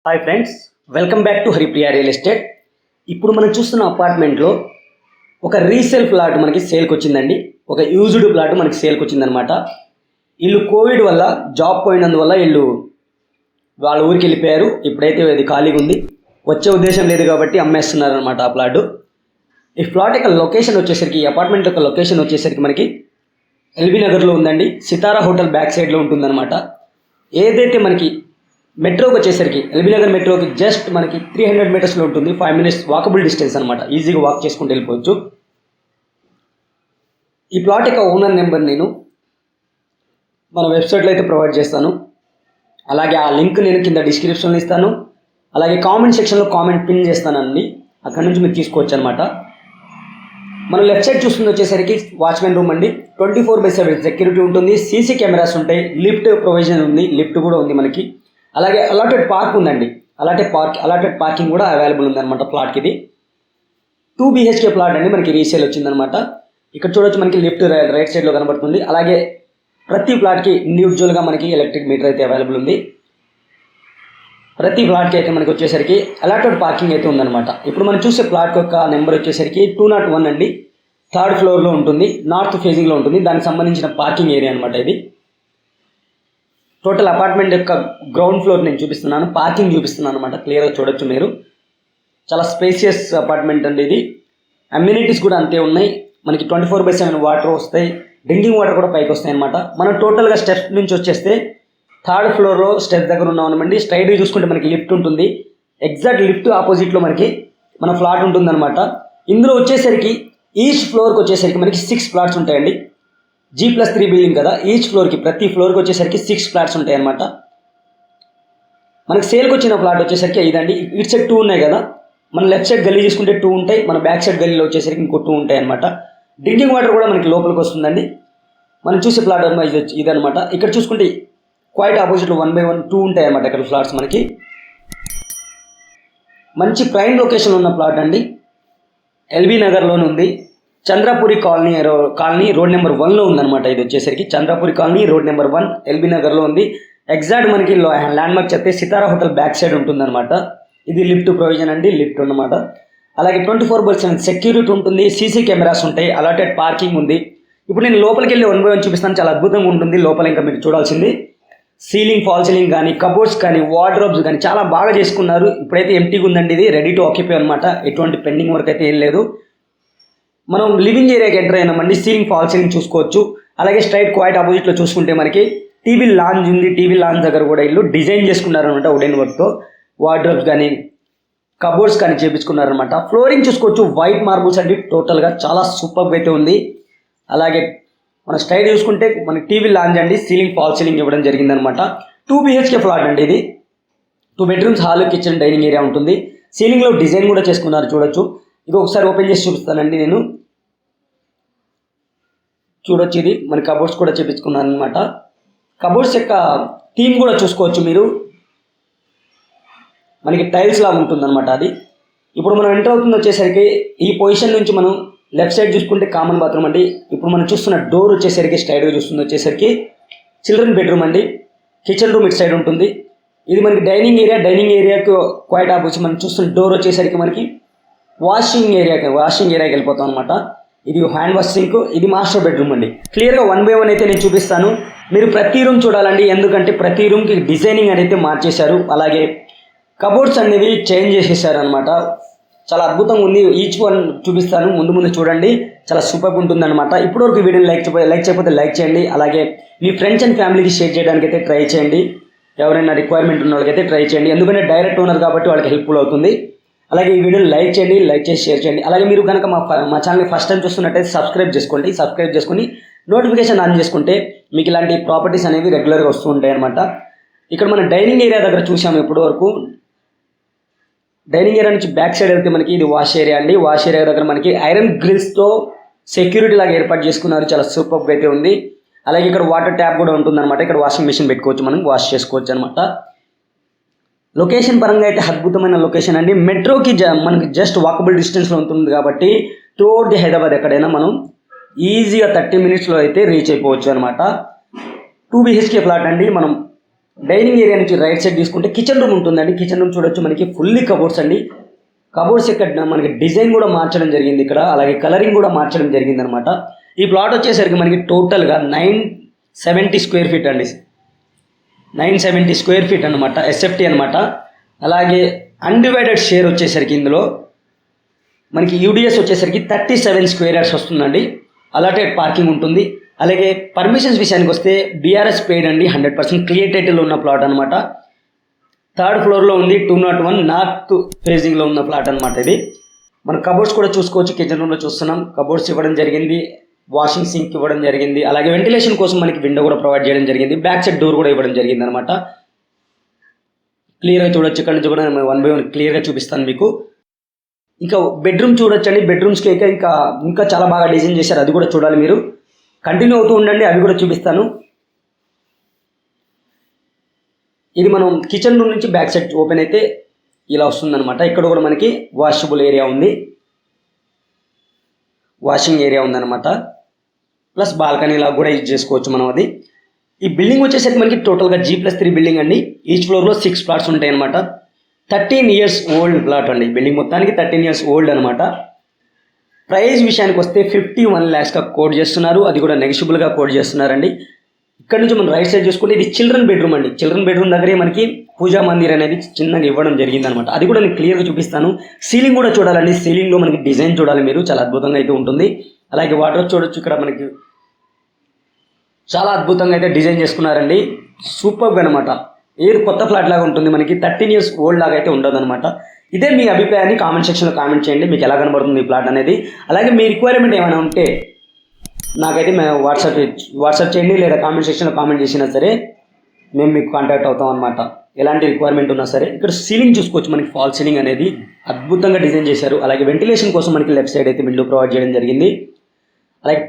Hi friends, welcome back to Haripriya real estate. ఇప్పుడు మనం చూస్తున్న అపార్ట్మెంట్లో ఒక రీసేల్ ఫ్లాట్ మనకి సేల్కి వచ్చిందండి. ఒక యూజ్డ్ ఫ్లాట్ మనకి సేల్కి వచ్చిందనమాట. వీళ్ళు కోవిడ్ వల్ల జాబ్ పోయినందువల్ల వీళ్ళు వాళ్ళ ఊరికి వెళ్ళిపోయారు. ఇప్పుడైతే అది ఖాళీగా ఉంది, వచ్చే ఉద్దేశం లేదు కాబట్టి అమ్మేస్తున్నారనమాట ఆ ఫ్లాట్. ఈ ఫ్లాట్ యొక్క లొకేషన్ వచ్చేసరికి, ఈ అపార్ట్మెంట్ యొక్క లొకేషన్ వచ్చేసరికి మనకి ఎల్బీ నగర్లో ఉందండి. సితారా హోటల్ బ్యాక్ సైడ్లో ఉంటుందన్నమాట. ఏదైతే మనకి మెట్రోకి వచ్చేసరికి ఎల్బీ నగర్ మెట్రోకి జస్ట్ మనకి 300 మీటర్స్లో ఉంటుంది. 5 minutes వాకబుల్ డిస్టెన్స్ అనమాట. ఈజీగా వాక్ చేసుకుంటూ వెళ్ళిపోవచ్చు. ఈ ప్లాట్ యొక్క ఓనర్ నెంబర్ నేను మన వెబ్సైట్లో అయితే ప్రొవైడ్ చేస్తాను. అలాగే ఆ లింక్ నేను కింద డిస్క్రిప్షన్లో ఇస్తాను. అలాగే కామెంట్ సెక్షన్లో కామెంట్ పిన్ చేస్తానండి, అక్కడ నుంచి మీరు తీసుకోవచ్చు అనమాట. మనం లెఫ్ట్ సైడ్ చూస్తుంది వచ్చేసరికి వాచ్మెన్ రూమ్ అండి. 24/7 సెక్యూరిటీ ఉంటుంది. సీసీ కెమెరాస్ ఉంటాయి. లిఫ్ట్ ప్రొవిజన్ ఉంది, లిఫ్ట్ కూడా ఉంది మనకి. అలాగే అలాటెడ్ పార్క్ ఉందండి. అలాటెడ్ పార్కింగ్ కూడా అవైలబుల్ ఉందన్నమాట ప్లాట్కి. ఇది 2 BHK ప్లాట్ అండి, మనకి రీసేల్ వచ్చిందనమాట. ఇక్కడ చూడొచ్చు మనకి లిఫ్ట్ రైట్ సైడ్లో కనబడుతుంది. అలాగే ప్రతి ప్లాట్కి ఇండివిజువల్గా మనకి ఎలక్ట్రిక్ మీటర్ అయితే అవైలబుల్ ఉంది. ప్రతి ప్లాట్కి అయితే మనకి వచ్చేసరికి అలాటెడ్ పార్కింగ్ అయితే ఉందన్నమాట. ఇప్పుడు మనం చూసే ప్లాట్ యొక్క నెంబర్ వచ్చేసరికి 201 అండి. 3rd ఫ్లోర్లో ఉంటుంది, నార్త్ ఫేజింగ్లో ఉంటుంది. దానికి సంబంధించిన పార్కింగ్ ఏరియా అనమాట ఇది. టోటల్ అపార్ట్మెంట్ యొక్క గ్రౌండ్ ఫ్లోర్ నేను చూపిస్తున్నాను, పార్కింగ్ చూపిస్తున్నాను అనమాట. క్లియర్గా చూడొచ్చు మీరు. చాలా స్పేసియస్ అపార్ట్మెంట్ అండి ఇది. అమ్యూనిటీస్ కూడా అంతే ఉన్నాయి. మనకి 24/7 వాటర్ వస్తాయి. డ్రింకింగ్ వాటర్ కూడా పైకి వస్తాయి అనమాట. మనం టోటల్గా స్టెప్స్ నుంచి వచ్చేస్తే 3rd ఫ్లోర్లో స్టెప్ దగ్గర ఉన్నామనమాట. స్ట్రైట్గా చూసుకుంటే మనకి లిఫ్ట్ ఉంటుంది. ఎగ్జాక్ట్ లిఫ్ట్ ఆపోజిట్లో మనకి మన ఫ్లాట్ ఉంటుందన్నమాట. ఇందులో వచ్చేసరికి ఈచ్ ఫ్లోర్కి వచ్చేసరికి మనకి 6 ఫ్లాట్స్ ఉంటాయండి. G+3 బిల్డింగ్ కదా, ఈచ్ ఫ్లోర్కి ప్రతి ఫ్లోర్కి వచ్చేసరికి 6 ఫ్లాట్స్ ఉంటాయి అనమాట. మనకి సేల్కి వచ్చిన ఫ్లాట్ వచ్చేసరికి ఇదండి. ఇటు సైడ్ 2 ఉన్నాయి కదా, మన లెఫ్ట్ సైడ్ గల్లీ చూసుకుంటే 2 ఉంటాయి, మన బ్యాక్ సైడ్ గల్లీలో వచ్చేసరికి ఇంకో 2 ఉంటాయి అనమాట. డ్రింకింగ్ వాటర్ కూడా మనకి లోపలికి వస్తుందండి. మనం చూసే ఫ్లాట్ ఇదనమాట. ఇక్కడ చూసుకుంటే క్వైట్ ఆపోజిట్లో 1/1 2 ఉంటాయి అనమాట ఇక్కడ ఫ్లాట్స్ మనకి. మంచి ప్రైమ్ లొకేషన్ ఉన్న ప్లాట్ అండి. ఎల్బీ నగర్లోనే ఉంది. చంద్రపురి కాలనీ రోడ్ నెంబర్ 1లో ఉందన్నమాట. ఇది వచ్చేసరికి Chandrapuri colony road number 1 LB నగర్లో ఉంది. ఎగ్జాక్ట్ మనకి ల్యాండ్ మార్క్ చెప్తే సితారా హోటల్ బ్యాక్ సైడ్ ఉంటుందన్నమాట. ఇది లిఫ్ట్ ప్రొవిజన్ అండి, లిఫ్ట్ అన్నమాట. అలాగే 24/7 సెక్యూరిటీ ఉంటుంది. సీసీ కెమెరాస్ ఉంటాయి. అలాటెడ్ పార్కింగ్ ఉంది. ఇప్పుడు నేను లోపలికి వెళ్ళి 1 by 1 చూపిస్తాను. చాలా అద్భుతంగా ఉంటుంది లోపల. ఇంకా మీరు చూడాల్సింది సీలింగ్, ఫాల్ సీలింగ్ కానీ, కబోర్డ్స్ కానీ, వార్డ్రోబ్స్ కానీ చాలా బాగా చేసుకున్నారు. ఇప్పుడైతే ఎంటీగా ఉందండి. ఇది రెడీ టు ఆక్యుపై అనమాట. ఎటువంటి పెండింగ్ వర్క్ అయితే ఏం లేదు. మనం లివింగ్ ఏరియాకి ఎంటర్ అయినామండి. సీలింగ్, ఫాల్ సీలింగ్ చూసుకోవచ్చు. అలాగే స్ట్రైట్ క్వైట్ ఆపోజిట్లో చూసుకుంటే మనకి టీవీ లాంజ్ ఉంది. టీవీ లాంజ్ దగ్గర కూడా ఇల్లు డిజైన్ చేసుకున్నారనమాట వుడెన్ వర్క్తో. వార్డ్రోబ్స్ కానీ, కబోర్డ్స్ కానీ చేపించుకున్నారనమాట. ఫ్లోరింగ్ చూసుకోవచ్చు, వైట్ మార్బుల్స్ అండి. టోటల్గా చాలా సూపర్గా అయితే ఉంది. అలాగే మన స్ట్రైట్ చూసుకుంటే మనకి టీవీ లాంజ్ అండి. సీలింగ్, ఫాల్ సీలింగ్ ఇవ్వడం జరిగిందనమాట. 2 BHK ఫ్లాట్ అండి ఇది. 2 bedrooms, hall, kitchen, dining area ఉంటుంది. సీలింగ్లో డిజైన్ కూడా చేసుకున్నారు, చూడొచ్చు. ఇది ఒకసారి ఓపెన్ చేసి చూపిస్తానండి నేను. చూడొచ్చు, ఇది మన కబోర్డ్స్ కూడా చేపించుకున్నాను అనమాట. కబోర్డ్స్ యొక్క థీమ్ కూడా చూసుకోవచ్చు మీరు. మనకి టైల్స్ లాగా ఉంటుందన్నమాట అది. ఇప్పుడు మనం ఎంటర్ అవుతుంది వచ్చేసరికి ఈ పొజిషన్ నుంచి మనం లెఫ్ట్ సైడ్ చూసుకుంటే కామన్ బాత్రూమ్ అండి. ఇప్పుడు మనం చూస్తున్న డోర్ వచ్చేసరికి స్ట్రైట్గా చూస్తుంది వచ్చేసరికి చిల్డ్రన్ బెడ్రూమ్ అండి. కిచెన్ రూమ్ ఇటు సైడ్ ఉంటుంది. ఇది మనకి డైనింగ్ ఏరియా. డైనింగ్ ఏరియాకు క్వైట్ ఆపోజిట్ మనం చూస్తున్న డోర్ వచ్చేసరికి మనకి వాషింగ్ ఏరియాకి వెళ్ళిపోతాం అనమాట. ఇది హ్యాండ్ వాష్ సింక్. ఇది మాస్టర్ బెడ్రూమ్ అండి. క్లియర్గా 1 by 1 అయితే నేను చూపిస్తాను. మీరు ప్రతి రూమ్ చూడాలండి, ఎందుకంటే ప్రతి రూమ్కి డిజైనింగ్ అనేది మార్చేశారు. అలాగే కబోర్డ్స్ అనేవి చేంజ్ చేసేసారు అనమాట. చాలా అద్భుతంగా ఉంది. ఈచ్ వన్ చూపిస్తాను, ముందు చూడండి. చాలా సూపర్గా ఉంటుందన్నమాట. ఇప్పటివరకు వీడియోని లైక్ చేయకపోతే లైక్ చేయండి. అలాగే మీ ఫ్రెండ్స్ అండ్ ఫ్యామిలీకి షేర్ చేయడానికి అయితే ట్రై చేయండి. ఎవరైనా రిక్వైర్మెంట్ ఉన్న వాళ్ళకైతే ట్రై చేయండి, ఎందుకంటే డైరెక్ట్ ఓనర్ కాబట్టి వాళ్ళకి హెల్ప్ఫుల్ అవుతుంది. అలాగే ఈ వీడియోని లైక్ చేయండి, లైక్ చేసి షేర్ చేయండి. అలాగే మీరు కనుక మా ఛానల్ని ఫస్ట్ టైం చూస్తున్నట్టయితే సబ్స్క్రైబ్ చేసుకొని నోటిఫికేషన్ ఆన్ చేసుకుంటే మీకు ఇలాంటి ప్రాపర్టీస్ అనేవి రెగ్యులర్గా వస్తూ ఉంటాయి అనమాట. ఇక్కడ మన డైనింగ్ ఏరియా దగ్గర చూసాము ఇప్పటి వరకు. డైనింగ్ ఏరియా నుంచి బ్యాక్ సైడ్ వెళ్తే మనకి ఇది వాష్ ఏరియా అండి. వాష్ ఏరియా దగ్గర మనకి ఐరన్ గ్రిల్స్తో సెక్యూరిటీ లాగా ఏర్పాటు చేసుకున్నారు. చాలా సూపర్గా అయితే ఉంది. అలాగే ఇక్కడ వాటర్ ట్యాప్ కూడా ఉంటుందన్నమాట. ఇక్కడ వాషింగ్ మెషిన్ పెట్టుకోవచ్చు, మనం వాష్ చేసుకోవచ్చు అనమాట. లొకేషన్ పరంగా అయితే అద్భుతమైన లొకేషన్ అండి. మెట్రోకి మనకి జస్ట్ వాకబుల్ డిస్టెన్స్లో ఉంటుంది కాబట్టి త్రూఅవుట్ ది హైదరాబాద్ ఎక్కడైనా మనం ఈజీగా 30 minutesలో అయితే రీచ్ అయిపోవచ్చు అనమాట. 2 BHK ఫ్లాట్ అండి. మనం డైనింగ్ ఏరియా నుంచి రైట్ సైడ్ తీసుకుంటే కిచెన్ రూమ్ ఉంటుందండి. కిచెన్ రూమ్ చూడొచ్చు, మనకి ఫుల్లీ కబోర్డ్స్ అండి. కబోర్డ్స్ ఇక్కడ మనకి డిజైన్ కూడా మార్చడం జరిగింది ఇక్కడ, అలాగే కలరింగ్ కూడా మార్చడం జరిగింది అనమాట. ఈ ప్లాట్ వచ్చేసరికి మనకి టోటల్గా 970 స్క్వేర్ ఫీట్ అండి. 970 స్క్వేర్ ఫీట్ అనమాట, ఎస్ఎఫ్టీ అనమాట. అలాగే అన్డివైడెడ్ షేర్ వచ్చేసరికి ఇందులో మనకి యూడిఎస్ వచ్చేసరికి 37 స్క్వేర్ యార్డ్స్ వస్తుందండి. అలాటెడ్ పార్కింగ్ ఉంటుంది. అలాగే పర్మిషన్స్ విషయానికి వస్తే బీఆర్ఎస్ పెయిడ్ అండి, 100% క్లియర్ టైటిల్లో ఉన్న ప్లాట్ అనమాట. 3rd ఫ్లోర్లో ఉంది, 201 నార్త్ ఫేజింగ్లో ఉన్న ప్లాట్ అనమాట ఇది. మన కబోర్డ్స్ కూడా చూసుకోవచ్చు, కిచెన్ రూమ్లో చూస్తున్నాం. కబోర్డ్స్ ఇవ్వడం జరిగింది, వాషింగ్ సింక్ ఇవ్వడం జరిగింది, అలాగే వెంటిలేషన్ కోసం మనకి విండో కూడా ప్రొవైడ్ చేయడం జరిగింది. బ్యాక్ సైడ్ డోర్ కూడా ఇవ్వడం జరిగింది అనమాట. క్లియర్గా చూడొచ్చు, ఇక్కడ నుంచి కూడా 1 by 1 క్లియర్గా చూపిస్తాను మీకు. ఇంకా బెడ్రూమ్ చూడొచ్చండి. బెడ్రూమ్స్కి ఇంకా చాలా బాగా డిజైన్ చేశారు, అది కూడా చూడాలి మీరు. కంటిన్యూ అవుతూ ఉండండి, అవి కూడా చూపిస్తాను. ఇది మనం కిచెన్ రూమ్ నుంచి బ్యాక్ సైడ్ ఓపెన్ అయితే ఇలా వస్తుందన్నమాట. ఇక్కడ కూడా మనకి వాషబుల్ ఏరియా ఉంది, వాషింగ్ ఏరియా ఉందన్నమాట. ప్లస్ బాల్కనీలా కూడా యూజ్ చేసుకోవచ్చు మనం అది. ఈ బిల్డింగ్ వచ్చేసరికి మనకి టోటల్గా G+3 బిల్డింగ్ అండి. ఈచ్ ఫ్లోర్లో 6 ప్లాట్స్ ఉంటాయి అనమాట. 13 ఇయర్స్ ఓల్డ్ ప్లాట్ అండి. బిల్డింగ్ మొత్తానికి 13 ఇయర్స్ ఓల్డ్ అనమాట. ప్రైస్ విషయానికి వస్తే 51 lakhsగా కోట్ చేస్తున్నారు, అది కూడా నెగిషియబుల్గా కోట్ చేస్తున్నారండి. ఇక్కడ నుంచి మనం రైట్ సైడ్ చూసుకుంటే ఇది చిల్డ్రన్ బెడ్రూమ్ అండి. చిల్డ్రన్ బెడ్రూమ్ దగ్గరే మనకి పూజా మందిర్ అనేది చిన్నగా ఇవ్వడం జరిగింది అనమాట. అది కూడా నేను క్లియర్గా చూపిస్తాను. సీలింగ్ కూడా చూడాలండి, సీలింగ్లో మనకి డిజైన్ చూడాలి మీరు, చాలా అద్భుతంగా అయితే ఉంటుంది. అలాగే వాటర్ చూడొచ్చు, ఇక్కడ మనకి చాలా అద్భుతంగా అయితే డిజైన్ చేసుకున్నారండి. సూపర్గా అనమాట. ఏది కొత్త ఫ్లాట్ లాగా ఉంటుంది, మనకి 13 ఇయర్స్ ఓల్డ్ లాగా అయితే ఉండదు అనమాట. ఇదే మీ అభిప్రాయాన్ని కామెంట్ సెక్షన్లో కామెంట్ చేయండి, మీకు ఎలా కనబడుతుంది ఈ ప్లాట్ అనేది. అలాగే మీ రిక్వైర్మెంట్ ఏమైనా ఉంటే నాకైతే వాట్సాప్ చేయండి, లేదా కామెంట్ సెక్షన్లో కామెంట్ చేసినా సరే మేము మీకు కాంటాక్ట్ అవుతాం అనమాట. ఎలాంటి రిక్వైర్మెంట్ ఉన్నా సరే. ఇక్కడ సీలింగ్ చూసుకోవచ్చు, మనకి ఫాల్ సీలింగ్ అనేది అద్భుతంగా డిజైన్ చేశారు. అలాగే వెంటిలేషన్ కోసం మనకి లెఫ్ట్ సైడ్ అయితే విండో ప్రొవైడ్ చేయడం జరిగింది. అలాగే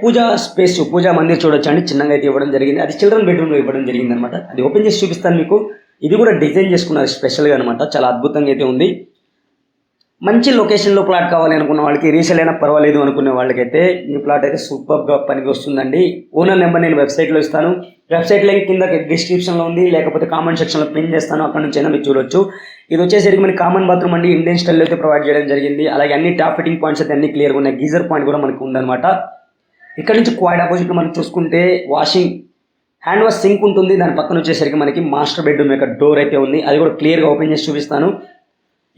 పూజా మందిర్ చూడొచ్చు అండి, చిన్నగా అయితే ఇవ్వడం జరిగింది. అది చిల్డ్రన్ బెడ్రూమ్లో ఇవ్వడం జరిగింది అనమాట. అది ఓపెన్ చేసి చూపిస్తాను మీకు. ఇది కూడా డిజైన్ చేసుకున్నారు స్పెషల్గా అనమాట, చాలా అద్భుతంగా అయితే ఉంది. మంచి లొకేషన్లో ప్లాట్ కావాలి అనుకున్న వాళ్ళకి, రీసేల్ అయినా పర్వాలేదు అనుకునే వాళ్ళకైతే ఈ ప్లాట్ అయితే సూపర్గా పనికి వస్తుందండి. ఓనర్ నెంబర్ నేను వెబ్సైట్లో ఇస్తాను, వెబ్సైట్ లింక్ కింద డిస్క్రిప్షన్లో ఉంది, లేకపోతే కామెంట్ సెక్షన్లో పిన్ చేస్తాను, అక్కడ నుంచి అయినా మీరు చూడొచ్చు. ఇది వచ్చేసరికి మనకి కామన్ బాత్రూమ్ అండి, ఇండియన్ స్టైల్లో అయితే ప్రొవైడ్ చేయడం జరిగింది. అలాగే అన్ని టాప్ ఫిట్టింగ్ పాయింట్స్ అయితే అన్ని క్లియర్గా ఉన్నాయి. గీజర్ పాయింట్ కూడా మనకు ఉందన్నమాట. ఇక్కడ నుంచి క్వైట్ ఆపోజిట్లో మనం చూసుకుంటే హ్యాండ్ వాష్ సింక్ ఉంటుంది. దాని పక్కన వచ్చేసరికి మనకి మాస్టర్ బెడ్రూమ్ యొక్క డోర్ అయితే ఉంది, అది కూడా క్లియర్గా ఓపెన్ చేసి చూపిస్తాను.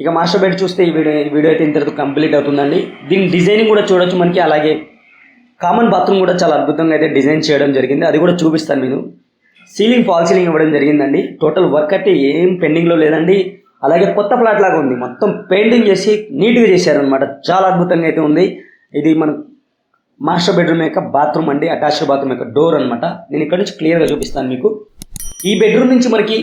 ఇక మాస్టర్ బెడ్ చూస్తే ఈ వీడియో అయితే ఇంతటితో కంప్లీట్ అవుతుందండి. దీని డిజైనింగ్ కూడా చూడొచ్చు మనకి. అలాగే కామన్ బాత్రూమ్ కూడా చాలా అద్భుతంగా అయితే డిజైన్ చేయడం జరిగింది, అది కూడా చూపిస్తాను నేను. సీలింగ్ ఫాల్ సీలింగ్ ఇవ్వడం జరిగిందండి. టోటల్ వర్క్ అయితే ఏం పెండింగ్లో లేదండి. అలాగే కొత్త ప్లాట్ లాగా ఉంది, మొత్తం పెయింటింగ్ చేసి నీట్గా చేశారనమాట, చాలా అద్భుతంగా అయితే ఉంది. ఇది మన మాస్టర్ బెడ్రూమ్ యొక్క బాత్రూమ్ అండి, అటాచ్డ్ బాత్రూమ్ యొక్క డోర్ అనమాట. నేను ఇక్కడ నుంచి క్లియర్గా చూపిస్తాను మీకు. ఈ బెడ్రూమ్ నుంచి మనకి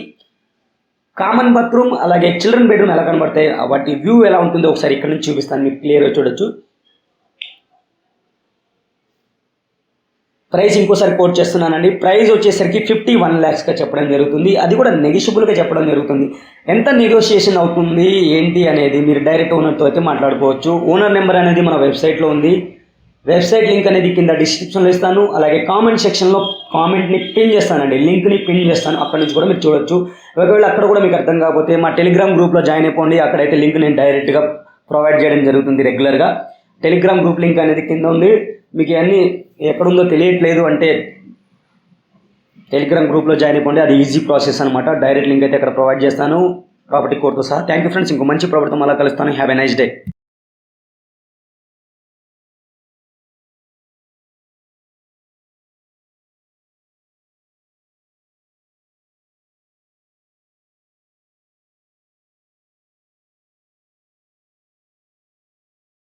కామన్ బాత్రూమ్ అలాగే చిల్డ్రన్ బెడ్రూమ్ ఎలా కనబడతాయి, వాటి వ్యూ ఎలా ఉంటుందో ఒకసారి ఇక్కడ నుంచి చూపిస్తాను మీకు, క్లియర్గా చూడొచ్చు. ప్రైస్ ఇంకోసారి కోట్ చేస్తున్నానండి. ప్రైస్ వచ్చేసరికి 51 lakhsగా చెప్పడం జరుగుతుంది, అది కూడా నెగిషియబుల్గా చెప్పడం జరుగుతుంది. ఎంత నెగోషియేషన్ అవుతుంది ఏంటి అనేది మీరు డైరెక్ట్ ఓనర్తో అయితే మాట్లాడుకోవచ్చు. ఓనర్ నెంబర్ అనేది మన వెబ్సైట్లో ఉంది, వెబ్సైట్ లింక్ అనేది కింద డిస్క్రిప్షన్లో ఇస్తాను. అలాగే కామెంట్ సెక్షన్లో కామెంట్ని పిన్ చేస్తానండి, లింక్ని పిన్ చేస్తాను, అక్కడ నుంచి కూడా మీరు చూడొచ్చు. ఒకవేళ అక్కడ కూడా మీకు అర్థం కాకపోతే మా టెలిగ్రామ్ గ్రూప్లో జాయిన్ అయిపోండి, అక్కడైతే లింక్ నేను డైరెక్ట్గా ప్రొవైడ్ చేయడం జరుగుతుంది రెగ్యులర్గా. టెలిగ్రామ్ గ్రూప్ లింక్ అనేది కింద ఉంది. మీకు అన్నీ ఎక్కడుందో తెలియట్లేదు అంటే టెలిగ్రామ్ గ్రూప్లో జాయిన్ అయిపోండి, అది ఈజీ ప్రాసెస్ అనమాట. డైరెక్ట్ లింక్ అయితే అక్కడ ప్రొవైడ్ చేస్తాను ప్రాపర్టీ కోడ్తో సహా. థ్యాంక్ యూ ఫ్రెండ్స్, ఇంకో మంచి ప్రాపర్టీతో మళ్ళీ కలుస్తాను. Have a nice day.